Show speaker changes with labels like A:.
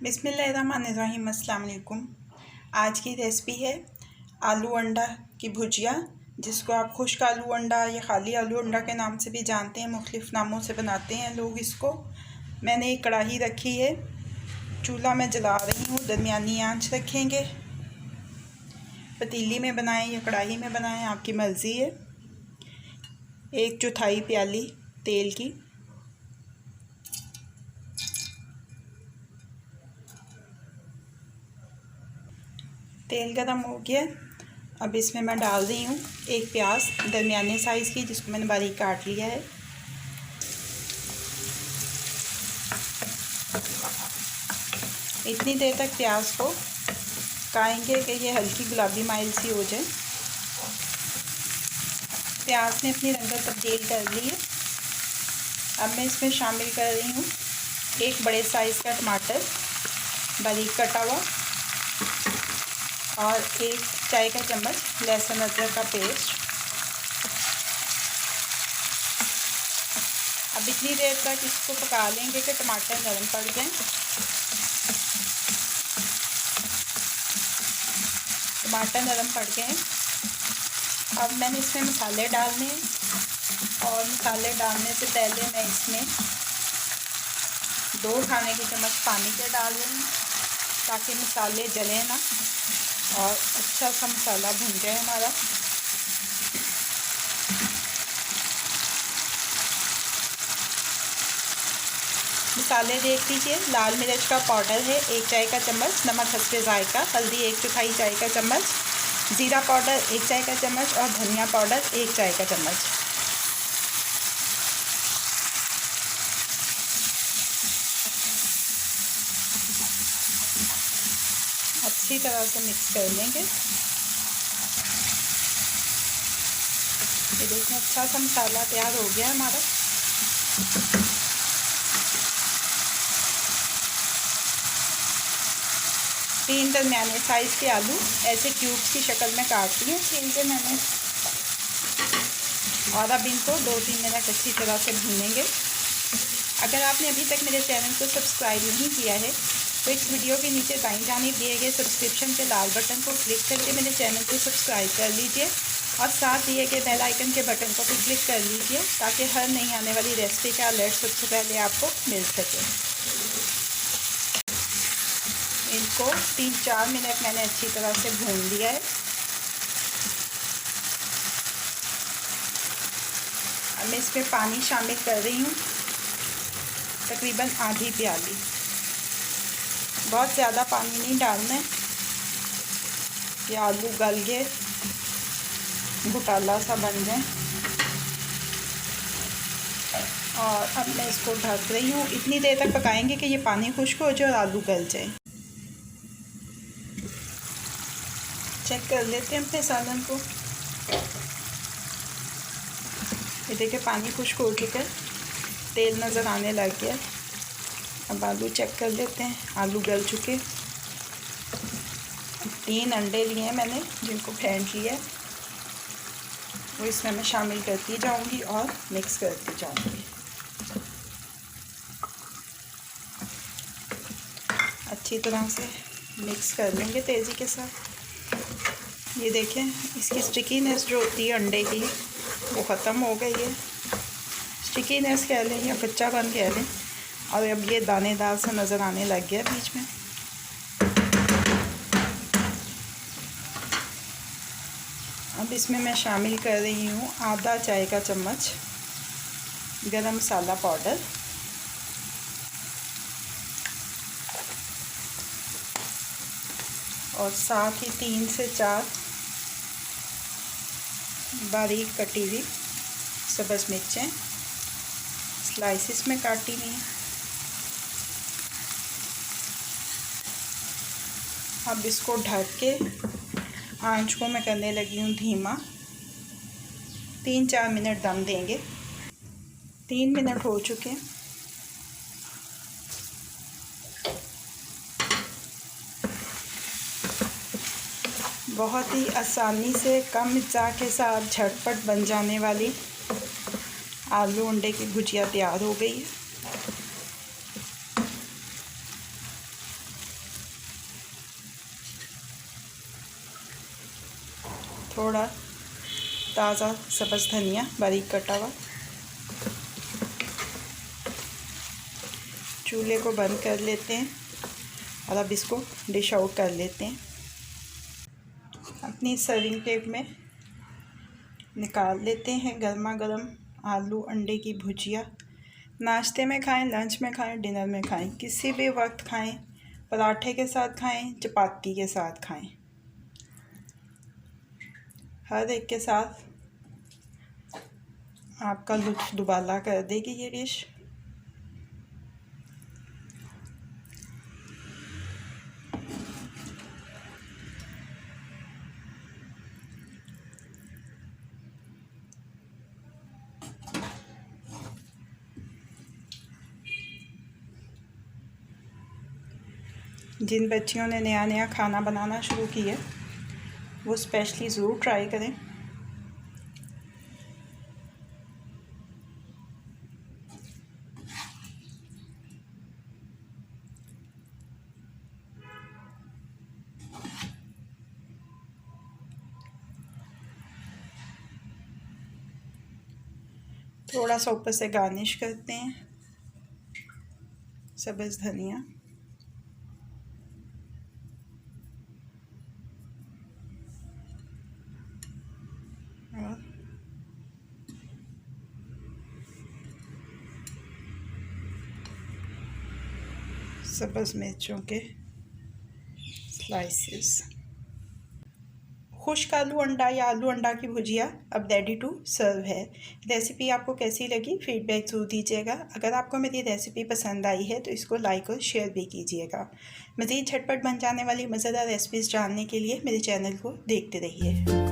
A: बिस्मिल्लाहिर्रहमानिर्रहीम। अस्सलाम वालेकुम। आज की रेसिपी है आलू अंडा की भुजिया, जिसको आप खुश्क आलू अंडा या खाली आलू अंडा के नाम से भी जानते हैं। मुख्तलिफ़ नामों से बनाते हैं लोग इसको। मैंने एक कढ़ाई रखी है, चूल्हा में जला रही हूँ, दरमियानी आंच रखेंगे। पतीली में बनाएं या कढ़ाई में बनाएं, आपकी मर्ज़ी है। 1/4 प्याली तेल की, तेल गरम हो गया। अब इसमें मैं डाल रही हूँ एक प्याज दरमियाने साइज़ की, जिसको मैंने बारीक काट लिया है। इतनी देर तक प्याज को पकाएंगे कि ये हल्की गुलाबी माइल सी हो जाए। प्याज ने अपनी रंगत तब्दील कर ली है। अब मैं इसमें शामिल कर रही हूँ एक बड़े साइज़ का टमाटर बारीक कटा हुआ और 1 चाय का चम्मच लहसुन अदरक का पेस्ट। अब इतनी देर तक इसको पका लेंगे कि टमाटर नरम पड़ जाएं। टमाटर नरम पड़ गए। अब मैंने इसमें मसाले डालने हैं और मसाले डालने से पहले मैं इसमें 2 खाने की चम्मच पानी के डाल रही हूँ, ताकि मसाले जले ना और अच्छा सा मसाला भुन जाए हमारा। मसाले देख लीजिए। लाल मिर्च का पाउडर है 1 चाय का चम्मच, नमक हस्बे जायका, हल्दी 1/4 चाय का चम्मच, ज़ीरा पाउडर 1 चाय का चम्मच और धनिया पाउडर 1 चाय का चम्मच। अच्छी तरह से मिक्स कर लेंगे। ये देखिए अच्छा सा मसाला तैयार हो गया हमारा। तीन दरमियाने साइज़ के आलू ऐसे क्यूब्स की शक्ल में काट लिए छील के मैंने, और अब इनको 2-3 मिनट अच्छी तरह से भूनेंगे। अगर आपने अभी तक मेरे चैनल को सब्सक्राइब नहीं किया है तो इस वीडियो के नीचे दाईं जानिब दिए गए सब्सक्रिप्शन के लाल बटन को क्लिक करके मेरे चैनल को सब्सक्राइब कर लीजिए और साथ दिए गए बेल आइकन के बटन को भी क्लिक कर लीजिए, ताकि हर नई आने वाली रेसिपी का अलर्ट सबसे पहले आपको मिल सके। इनको 3-4 मिनट मैंने अच्छी तरह से भून लिया है। अब मैं इसमें पानी शामिल कर रही हूँ, तकरीबन आधी प्याली। बहुत ज़्यादा पानी नहीं डालना है, ये आलू गल के घुटाला सा बन जाए। और अब मैं इसको ढक रही हूँ। इतनी देर तक पकाएंगे कि ये पानी खुश्क हो जाए और आलू गल जाए। चेक कर लेते हैं अपने सालन को। ये देखिए पानी खुश्क हो चुका है, तेल नज़र आने लग गया। अब आलू चेक कर लेते हैं, आलू गल चुके। 3 अंडे लिए हैं मैंने, जिनको फेंट लिया है, वो इसमें मैं शामिल करती जाऊंगी और मिक्स करती जाऊंगी। अच्छी तरह से मिक्स कर लेंगे तेज़ी के साथ। ये देखें इसकी स्टिकीनेस जो होती है अंडे की, वो ख़त्म हो गई है। स्टिकीनेस कह लें या कच्चापन कह लें। और अब ये दानेदार सा नज़र आने लग गया बीच में। अब इसमें मैं शामिल कर रही हूँ आधा चाय का चम्मच गरम मसाला पाउडर, और साथ ही 3 से 4 बारीक कटी हुई सब्ज़ मिर्चें स्लाइसिस में काटी हुई हैं। अब इसको ढक के आंच को मैं करने लगी हूँ धीमा। 3-4 मिनट दम देंगे। 3 मिनट हो चुके हैं। बहुत ही आसानी से कम मिर्चा के साथ झटपट बन जाने वाली आलू अंडे की भुजिया तैयार हो गई है। थोड़ा ताज़ा सब्ज़ धनिया बारीक कटा हुआ। चूल्हे को बंद कर लेते हैं और अब इसको डिश आउट कर लेते हैं। अपनी सर्विंग प्लेट में निकाल लेते हैं गर्मा गर्म आलू अंडे की भुजिया। नाश्ते में खाएं, लंच में खाएं, डिनर में खाएं, किसी भी वक्त खाएं। पराठे के साथ खाएं, चपाती के साथ खाएं, हर एक के साथ आपका लुत्फ़ दुबाला कर देगी ये डिश। जिन बच्चियों ने नया नया खाना बनाना शुरू किया वो स्पेशली ज़रूर ट्राई करें। थोड़ा सा ऊपर से गार्निश करते हैं, सब्ज़ धनिया। और सब्ज़ मिर्चों के स्लाइसेस। खुश्क आलू अंडा या आलू अंडा की भुजिया अब रेडी टू सर्व है। रेसिपी आपको कैसी लगी फीडबैक ज़रूर दीजिएगा। अगर आपको मेरी रेसिपी पसंद आई है तो इसको लाइक और शेयर भी कीजिएगा। मज़ीद झटपट बन जाने वाली मज़ेदार रेसिपीज़ जानने के लिए मेरे चैनल को देखते रहिए।